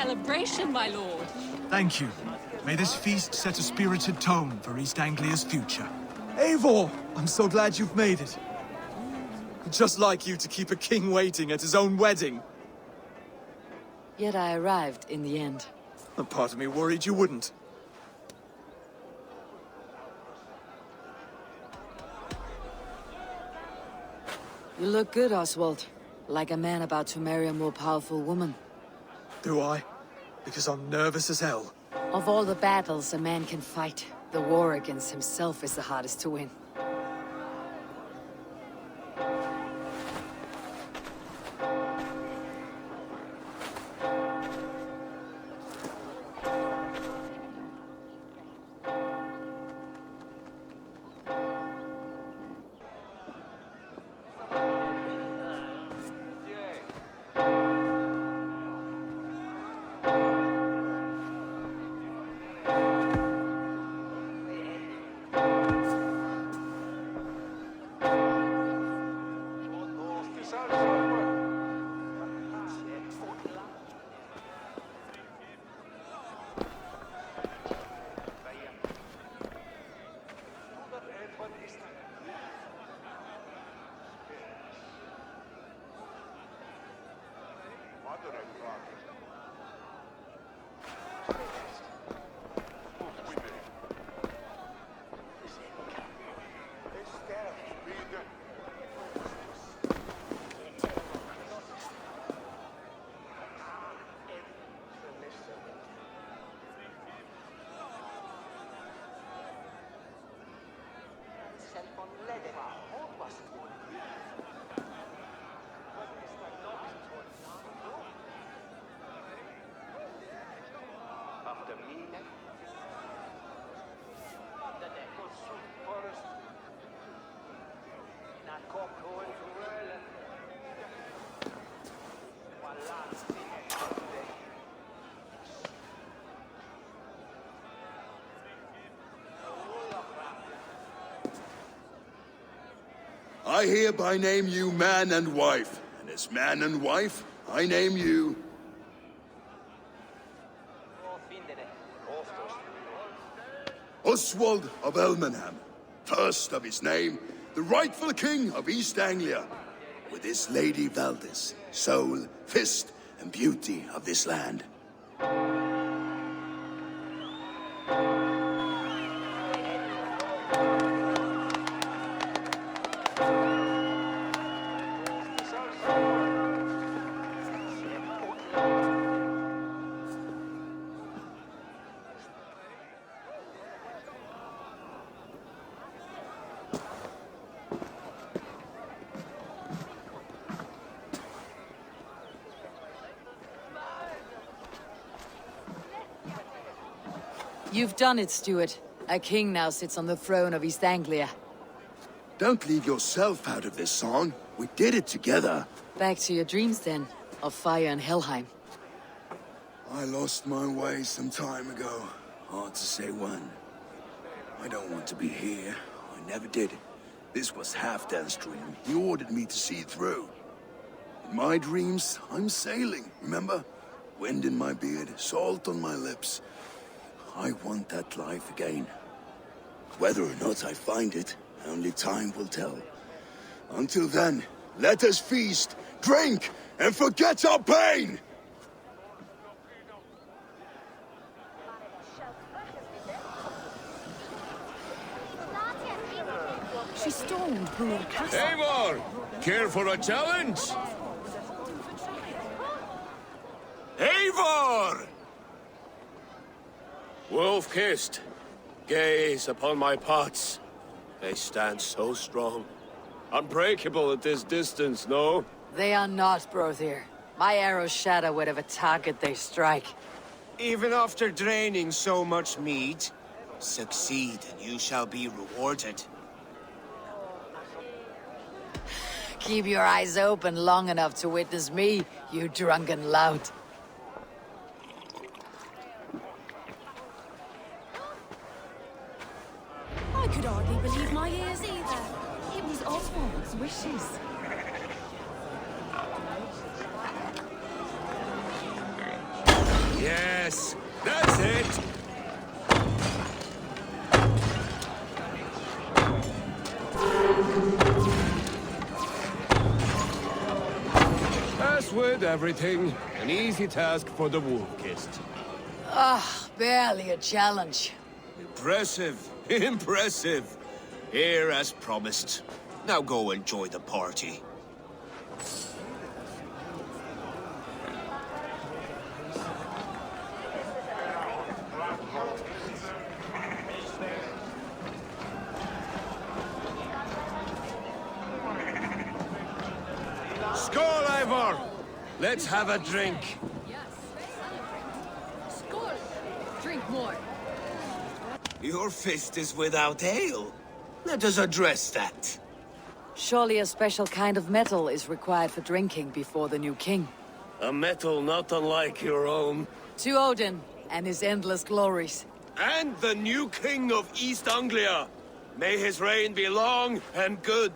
celebration, my lord. Thank you. May this feast set a spirited tone for East Anglia's future. Eivor! I'm so glad you've made it. Just like you to keep a king waiting at his own wedding. Yet I arrived in the end. A part of me worried you wouldn't. You look good, Oswald. Like a man about to marry a more powerful woman. Do I? Because I'm nervous as hell. Of all the battles a man can fight, the war against himself is the hardest to win. I hereby name you man and wife, and as man and wife, I name you... Oswald of Elmenham, first of his name, the rightful king of East Anglia, with his lady Valdis, soul, fist, and beauty of this land. You've done it, Stuart. A king now sits on the throne of East Anglia. Don't leave yourself out of this song. We did it together. Back to your dreams, then, of fire and Helheim. I lost my way some time ago. Hard to say when. I don't want to be here. I never did. This was Halfdan's dream. He ordered me to see it through. In my dreams, I'm sailing, remember? Wind in my beard, salt on my lips. I want that life again. Whether or not I find it, only time will tell. Until then, let us feast, drink, and forget our pain! She stormed Brule Castle. Eivor! Care for a challenge? Eivor! Wolf-kissed, gaze upon my pots. They stand so strong. Unbreakable at this distance, no? They are not, Brothir. My arrows shatter whatever target they strike. Even after draining so much meat, succeed and you shall be rewarded. Keep your eyes open long enough to witness me, you drunken lout. I could hardly believe my ears either. It was Oswald's wishes. Yes, that's it. As with everything, an easy task for the Wolf-Kissed. Barely a challenge. Impressive. Impressive. Here as promised. Now go enjoy the party. Skål, Ivor! Let's have a drink. Skål! Drink more. Your fist is without ale. Let us address that. Surely a special kind of metal is required for drinking before the new king. A metal not unlike your own. To Odin and his endless glories. And the new king of East Anglia. May his reign be long and good.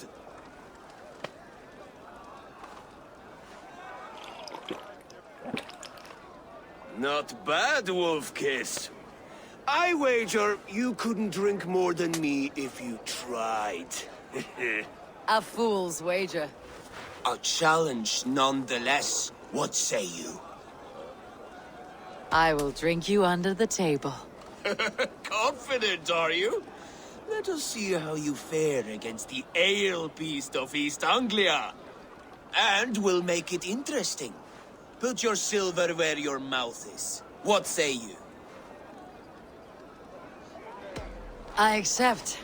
Not bad, Wolf-Kissed. I wager you couldn't drink more than me if you tried. A fool's wager. A challenge nonetheless. What say you? I will drink you under the table. Confident, are you? Let us see how you fare against the ale beast of East Anglia. And we'll make it interesting. Put your silver where your mouth is. What say you? I accept.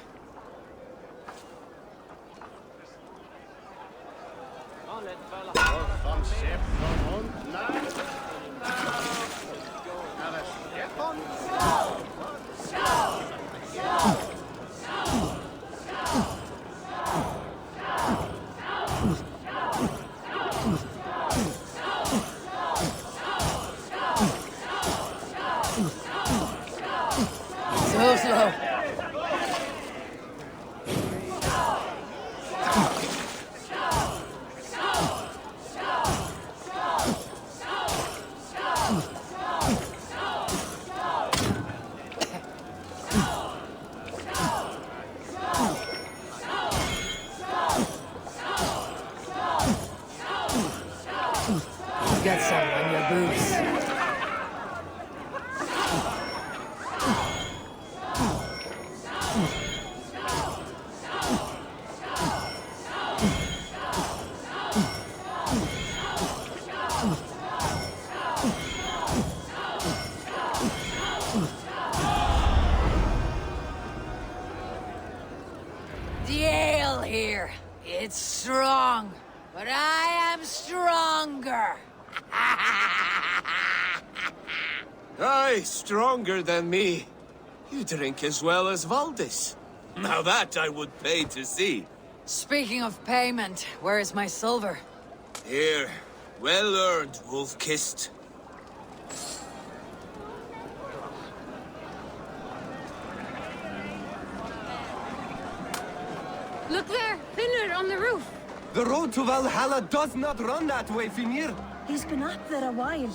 So slow. Got some on your boots. The ale here, it's strong, but I am stronger. Aye, stronger than me. You drink as well as Valdis. Now that I would pay to see. Speaking of payment, where is my silver? Here, well earned, Wolf-Kissed. Look there, Finner on the roof. The road to Valhalla does not run that way, Finir. He's been up there a while.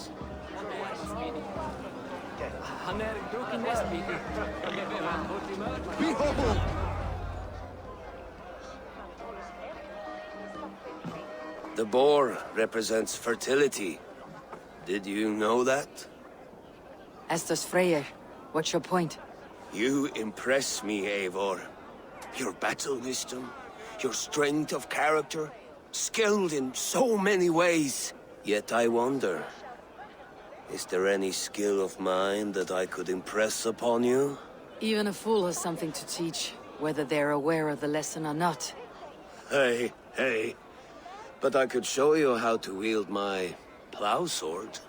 Behold! The boar represents fertility. Did you know that? As does Freyr. What's your point? You impress me, Eivor. Your battle wisdom, your strength of character, skilled in so many ways. Yet I wonder, is there any skill of mine that I could impress upon you? Even a fool has something to teach, whether they're aware of the lesson or not. Hey, hey. But I could show you how to wield my plow sword.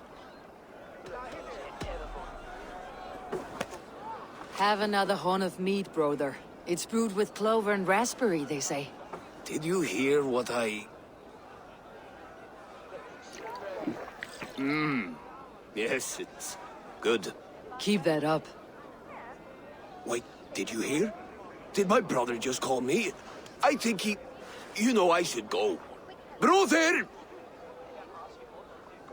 Have another horn of mead, brother. It's brewed with clover and raspberry, they say. Did you hear what I... Yes, it's good. Keep that up. Wait, did you hear? Did my brother just call me? I think he... You know I should go. Brother!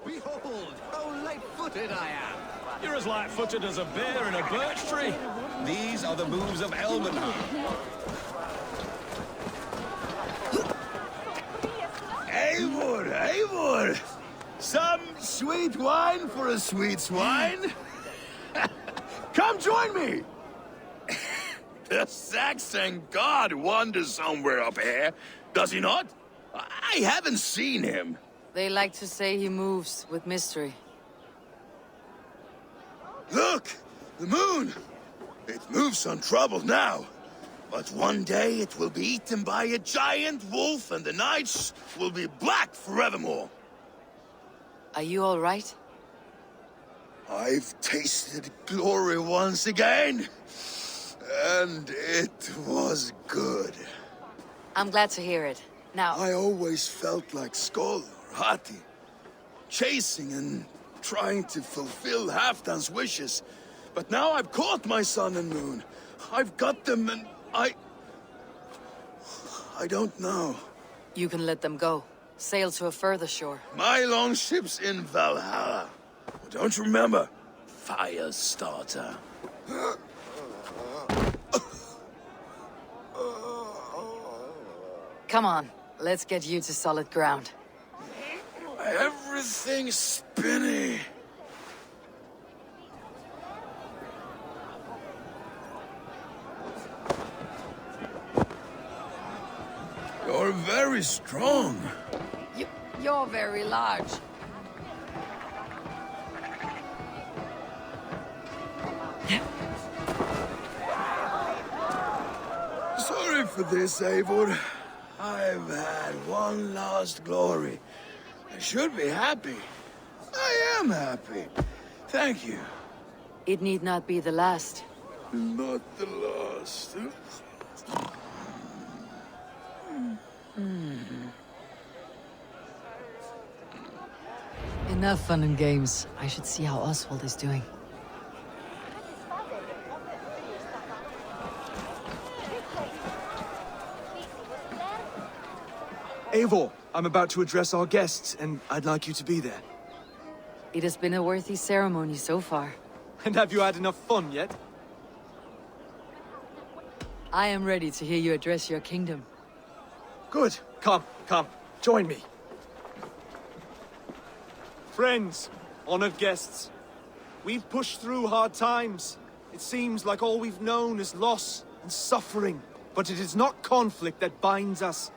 Behold, how light-footed I am! You're as light-footed as a bear in a birch tree. These are the moves of Elvenar. Eivor, Eivor! Some sweet wine for a sweet swine? Come join me! The Saxon god wanders somewhere up here, does he not? I haven't seen him. They like to say he moves with mystery. Look! The moon! It moves untroubled now. But one day it will be eaten by a giant wolf and the nights will be black forevermore. Are you all right? I've tasted glory once again. And it was good. I'm glad to hear it. Now, I always felt like Skoll or Hati. Chasing and trying to fulfill Halfdan's wishes. But now I've caught my sun and moon. I've got them and I don't know. you can let them go. Sail to a further shore. My longship's in Valhalla. Don't you remember? Firestarter. Come on, let's get you to solid ground. Everything's spinny. You're very strong. You're very large. Sorry for this, Eivor. I've had one last glory. I should be happy. I am happy. Thank you. It need not be the last. Not the last. Enough fun and games. I should see how Oswald is doing. Eivor, I'm about to address our guests, and I'd like you to be there. It has been a worthy ceremony so far. And have you had enough fun yet? I am ready to hear you address your kingdom. Good. Come, join me. Friends, honored guests, we've pushed through hard times. It seems like all we've known is loss and suffering. But it is not conflict that binds us.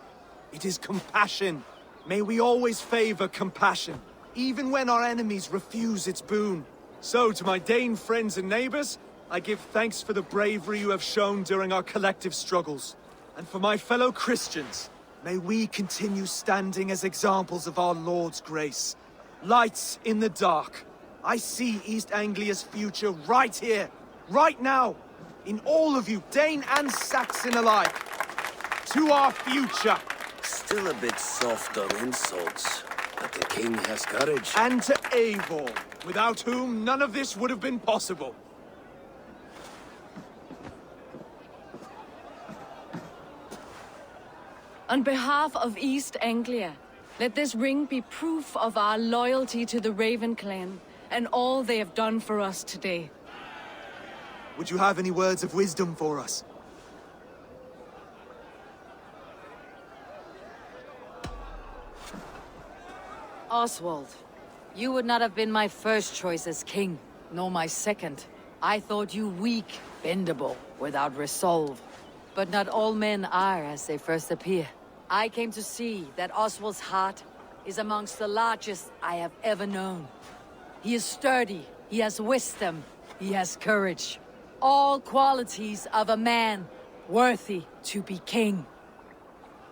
It is compassion. May we always favor compassion, even when our enemies refuse its boon. So, to my Dane friends and neighbors, I give thanks for the bravery you have shown during our collective struggles. And for my fellow Christians, may we continue standing as examples of our Lord's grace. Lights in the dark. I see East Anglia's future right here, right now, in all of you, Dane and Saxon alike. To our future. Still a bit soft on insults, but the king has courage. And to Eivor, without whom none of this would have been possible. On behalf of East Anglia, let this ring be proof of our loyalty to the Raven clan and all they have done for us today. Would you have any words of wisdom for us? Oswald, you would not have been my first choice as king, nor my second. I thought you weak, bendable, without resolve. But not all men are as they first appear. I came to see that Oswald's heart is amongst the largest I have ever known. He is sturdy, he has wisdom, he has courage. All qualities of a man worthy to be king.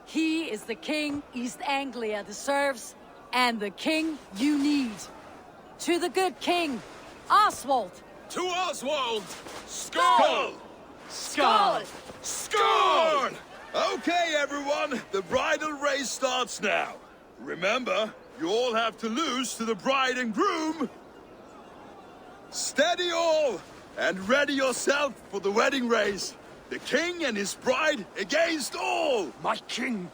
He is the king East Anglia deserves, and the king you need. To the good king, Oswald! To Oswald! Skull! Skull! Scorn! Okay, everyone, the bridal race starts now. Remember, you all have to lose to the bride and groom. Steady all, and ready yourself for the wedding race. The king and his bride against all. My king!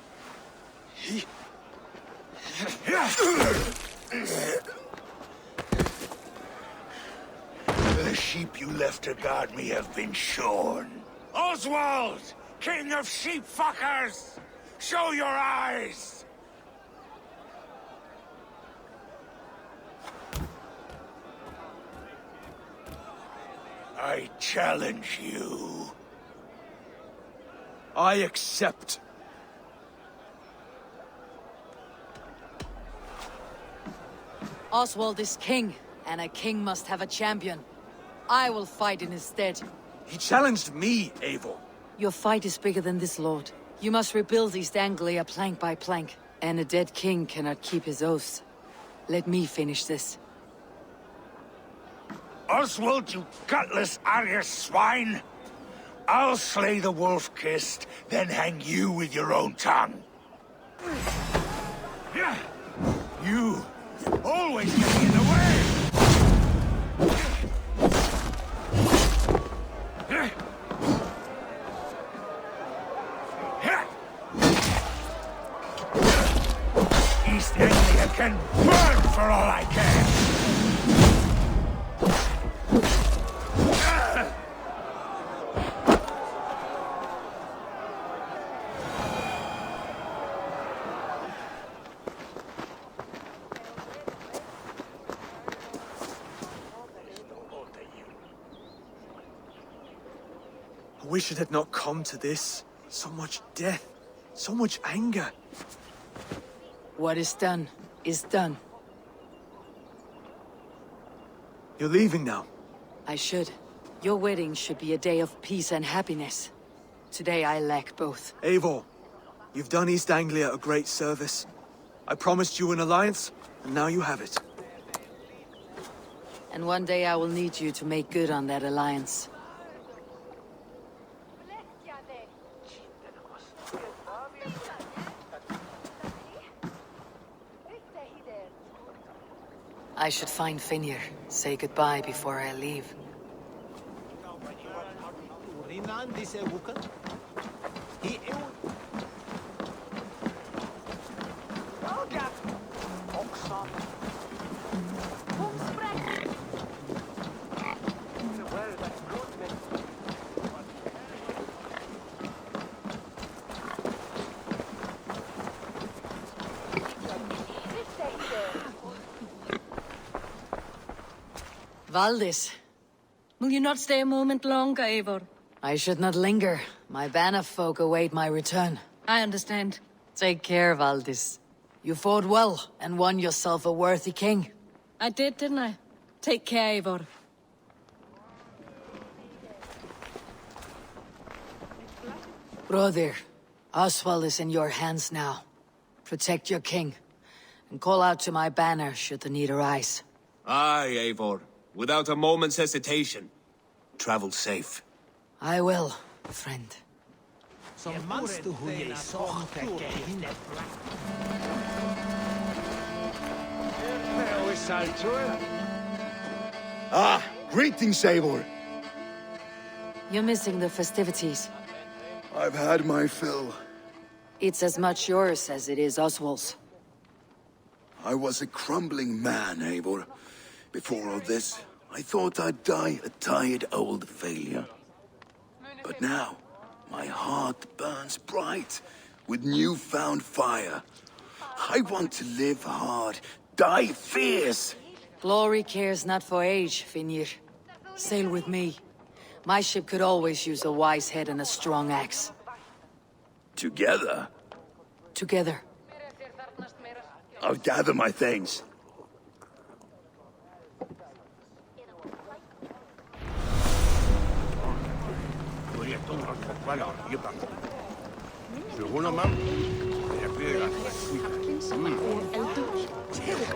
The sheep you left to guard me have been shorn. Oswald! King of sheep fuckers! Show your eyes! I challenge you. I accept. Oswald is king, and a king must have a champion. I will fight in his stead. He challenged me, Eivor. Your fight is bigger than this, Lord. You must rebuild East Anglia plank by plank, and a dead king cannot keep his oaths. Let me finish this. Oswald, you gutless Arya swine! I'll slay the wolf-kissed, then hang you with your own tongue. You always get in the way! East Anglia can burn for all I care! I wish it had not come to this. So much death, so much anger. What is done, is done. You're leaving now. I should. Your wedding should be a day of peace and happiness. Today I lack both. Eivor, you've done East Anglia a great service. I promised you an alliance, and now you have it. And one day I will need you to make good on that alliance. I should find Finir, say goodbye before I leave. Valdis. Will you not stay a moment longer, Eivor? I should not linger. My banner folk await my return. I understand. Take care, Valdis. You fought well and won yourself a worthy king. I did, didn't I? Take care, Eivor. Brother, Oswald is in your hands now. Protect your king, and call out to my banner should the need arise. Aye, Eivor. Without a moment's hesitation. Travel safe. I will, friend. Ah, greetings, Eivor. You're missing the festivities. I've had my fill. It's as much yours as it is Oswald's. I was a crumbling man, Eivor. Before all this, I thought I'd die a tired old failure. But now, my heart burns bright with newfound fire. I want to live hard, die fierce. Glory cares not for age, Finir. Sail with me. My ship could always use a wise head and a strong axe. Together, Together. I'll gather my things.